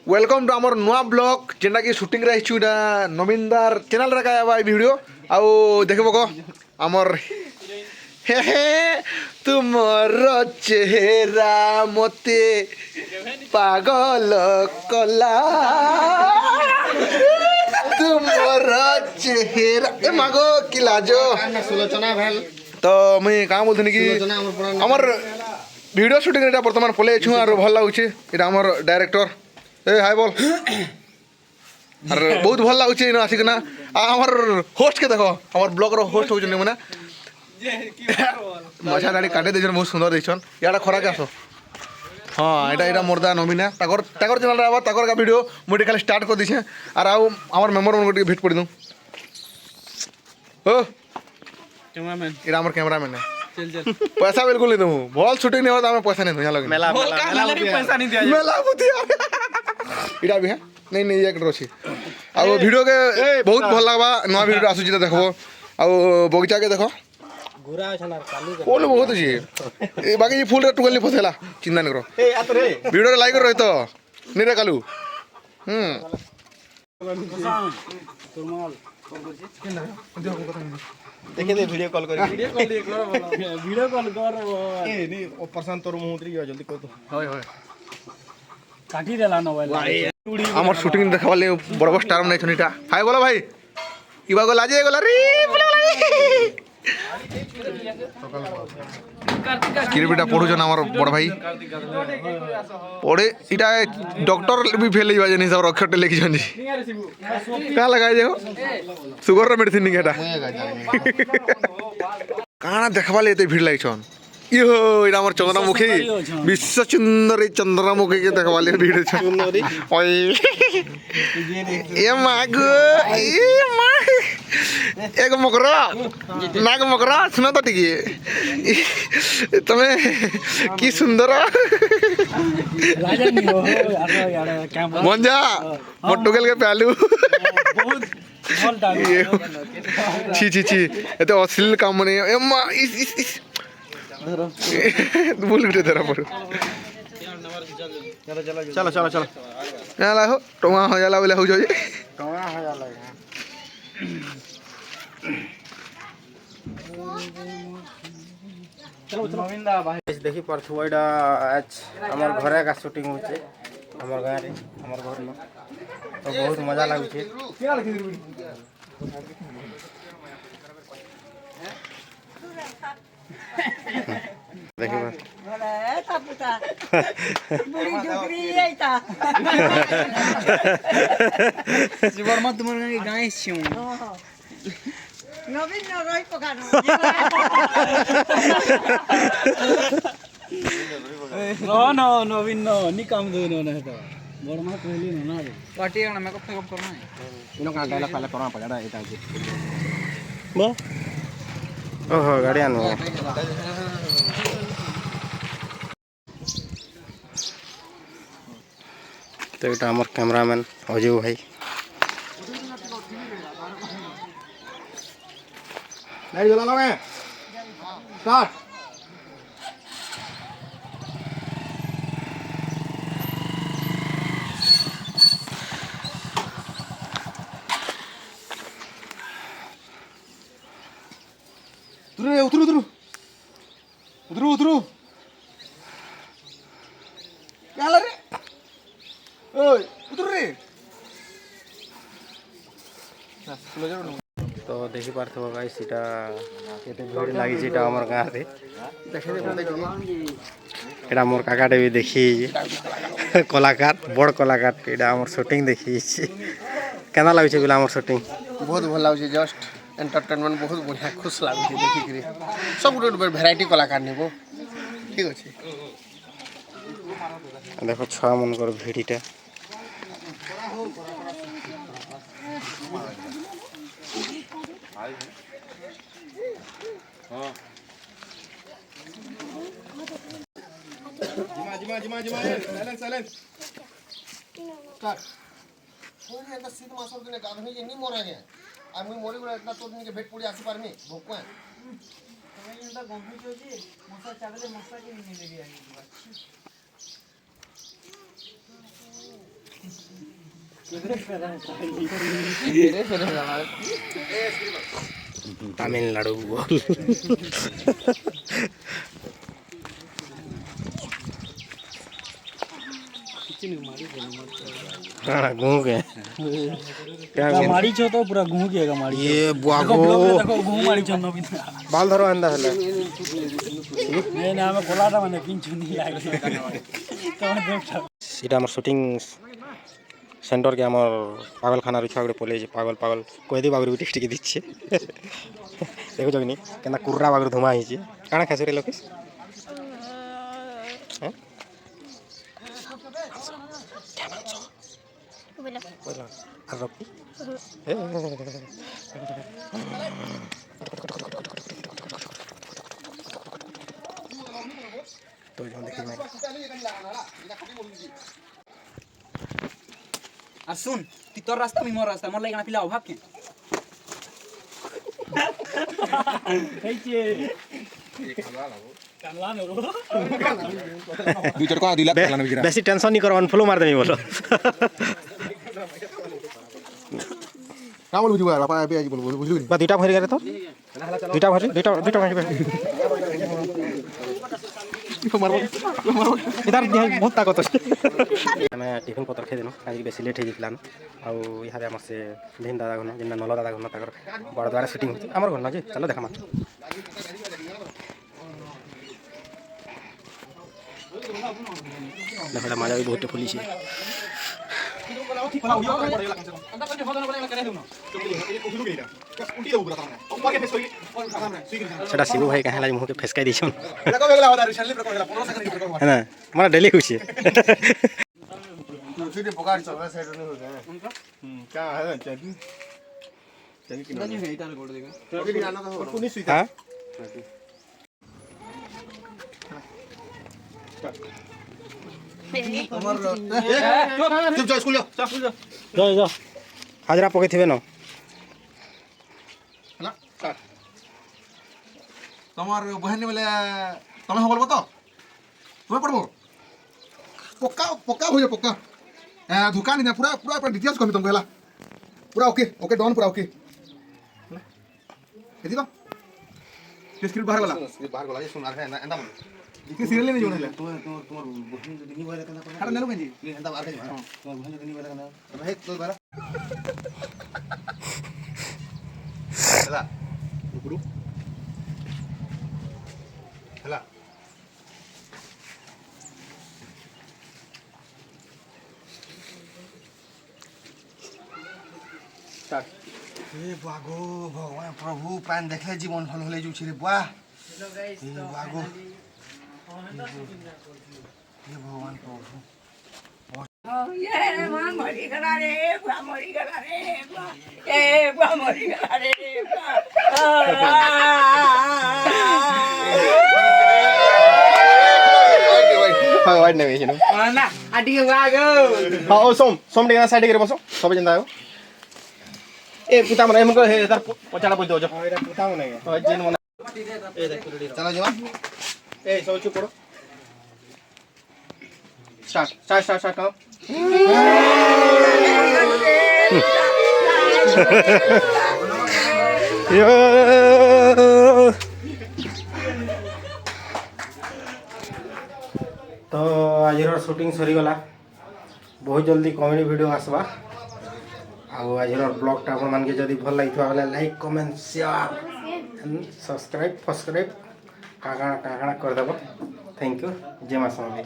Welcome to आमर नुआ blog जेनटा कि शूटिंग रे आइछु इटा नवीनदार चैनल रे का वीडियो आउ देखबो को आमर हे हे तुमर चेहरा मते पागल कला तुमर चेहरा ए मागो कि लाजो सुलोचना भेल तो मुई का बोलथनी कि आमर वीडियो शूटिंग रे वर्तमान पले छु और भल लागुचे इटा आमर डायरेक्टर ए हाय बोल और बहुत भल लागुचे इनो आसिक ना आमर होस्ट के देखो आमर ब्लॉग रो होस्ट होजन मने मछा दाढ़ी काटे देजन बहुत सुंदर देछन याडा खरा के आसो हां एटा मोरदा नवीना ताकर चैनल रे आबा ताकर का वीडियो मोटे खाली स्टार्ट कर दिछे और आउ आमर मेंबर मन को भेट पड़ी दू ओ कैमरामैन इरा आमर कैमरामैन है चल पैसा बिल्कुल नहीं दूँ बॉल शूटिंग नहीं होता हमें पैसा नहीं दूँ यहाँ लगे मेला पैसा नहीं दिया मेला बुतिया इटा भी है नहीं एक रोची अब वीडियो के बहुत भल लगवा नवा वीडियो आसुची तो देखबो अब बगीचा के देखो घुरा छना कालू फूल बहुत अछि बाकी ये फूल रे टुकली फसेला चिंता नहीं करो ए आत रे वीडियो रे लाइक रही तो नहीं रे कालू देखे दे वीडियो कॉल कर वीडियो कॉल कर ए नी ओ प्रशांत तोर मुंह उतरी गयो जल्दी कर तो होय होय काटी देला मोबाइल हमर शूटिंग देखबा ले बड़ बड़ स्टार नहीं छनीटा हाय बोलो भाई इबा को लाजे गला रे किरबिटा पढुछन हमर बड़ भाई पढ़े इटा डॉक्टर भी फेल ही बाजे नहीं सब अक्षर लिखि छन का लगाय जे हो शुगर रे मेडिसिन नि केटा काना देखबा ले एते भीड़ लागि छन इहो इरा हमर चंद्रमुखी विश्व सुंदर चंद्रमुखी के देखबा ले भीड़ छन ओय ए मागो ए मा एक मकरा नाग मकरा सुनो तो टिकी तुम्हें की सुंदर मंजा मोटुगल के प्यालू बहुत भल डाल छी एते अश्लील काम नहीं एम्मा इस बोल उठे तेरा पर चलो याला हो टोमा हो जाला बोले हो जाई कौन हो जाला नवीनदा भाई देखि परथु एडा आज हमर घरे का शूटिंग होचे हमर गांव रे हमर घर में तो बहुत मजा लागुचे देखि भले तापुता बुढ़ी डुकरी आइता जीवर मत तुमर गाय छिउ नवीन न रही पकानो नो नवीन नो नि काम दो नो नहीं तो बड़ मत कहली ना रे पार्टी ना मेकअप करना है इनो का डायलॉग पहले करना पड़ेगा एटा जी बो ओहो गाड़ी आनो तो एटा हमर कैमरामैन अजय भाई लाइट जला लगे स्टार्ट उतरो क्या रे ओए उतर रे तो देखि पारथबो गाइस सीटा केते भीड़ लागि जेटा हमर गां रे देखे एटा मोर काकाटे भी देखि कलाकार बड़ कलाकार एटा हमर शूटिंग देखि केना लागै छै बिला हमर शूटिंग बहुत भल लागुचे जस्ट एंटरटेनमेंट बहुत बढ़िया खुश लागुचे देखि करी सब गोटे भेराइटी कलाकार नेबो ठीक अछि देखो छुआ मन कर भिड़ीटा जिमा साइलेंस स्टार्ट कोई एंता सीध मासर दिने गाधनी जे नी मरा गया आ मुई मोरी गुला इतना तो दिन के भेट पड़ी आसी पारमी भोकवा तुम्हें एंता गंभीर जो जी मसा चागले मसा के नहीं लेगे आई তামিলনাড়ু বল हाँ घूम गए क्या घूम मारी छो तो पूरा घूम गएगा मारी ये बुआगो देखो घूम मारी छो नवीन बाल धरो अंदा हेले नहीं ना हमें कोलाटा मैंने किंचु नहीं लागले तो देखो এটা আমার শুটিং সেন্টার কে আমার পাগলখানার ছুয়া গুলো পলে পাগল পাগল কইদি বাগরি বিটি টিকে দিচ্ছে দেখো জগনি কেনা কুর্রা বাগরি ধুমা হইছে কানা খাসরে লোকেশ হ্যাঁ বলা আর রকি তো যখন দেখি ভাই আর শুন তুই তোর রাস্তা আমি মোর রাস্তা মোর লাগি না পিলা অভাব কে বেশি টেনশন নি কর অনফলো মার দেমি বলো না বল বুঝিবা বাবা আবি আজ বল বুঝলি বা দুইটা ভরি গেলে তো দুইটা ভরি দুইটা ভরি इधर बहुत ताकत अच्छे मैं टिफिन पत्र खाई देनु आज बेसी लेट होइला आउ इहारे हमर से भिन दादा घन जिन्ना नल दादा घन ताकर बड़ द्वारा शूटिंग होती हमर घन जे चलो देखा देखा मजा भी बहुत पुलिस है সেটা শিবু ভাই কাহে লাগি মুখে ফেসকাই দিছন है ना हमारा डेली खुशी है सीधे पकड़ चल रहा साइड में हो गया क्या है चली चली कि नहीं है इधर कोड देगा चली आना तो पुलिस सुई हां चुप जा स्कूल जा जा हाजरा पके थिबे न ना তোমার বহেন বলে তুমি হবল তো তুমি পড়বো পক্কা পক্কা হয়ে পক্কা ধোকা নি পুরা পুরা পুরা ডিটেলস কমি তুমি হেলা পুরা ওকে ওকে ডন পুরা ওকে এদি তো স্ক্রিপ্ট বাহার গলা স্ক্রিপ্ট বাহার গলা শুন আর এন্ডা বল কি সিরিয়াল নেই জোনেলা তোমার বহেন যদি নি বলে কেনা আরে নেলো কেন এন্ডা আর কেন তোমার বহেন যদি নি বলে কেনা ভাই তো বারা হেলা উপরু হেলা ए बागो भगवान प्रभु पान देखले जीवन भल होले जुछि रे वाह ए बागो ए भगवान प्रभु ये मां मरी गला रे बुआ मरी गला रे बुआ ए बुआ मरी गला रे हां वाइड ने वेछन ना आटी के बागो हां ओ सोम डेगा साइड के बसो सब जंदा आयो ए पुता मन एमको हे तार पचाड़ा पइ दो जो एरा पुता मन है ओ जेन मन ए देख रेडी चलो जीवा ए सब चुप पड़ो स्टार्ट करो तो आज शूटिंग सरीगला बहुत जल्दी कॉमेडी वीडियो आसवा आज ब्लॉगटा आप मान के जब भल लगे लाइक कमेंट शेयर सब्सक्राइब काकाणा करदेव थैंक यू जय माँ स्वामी।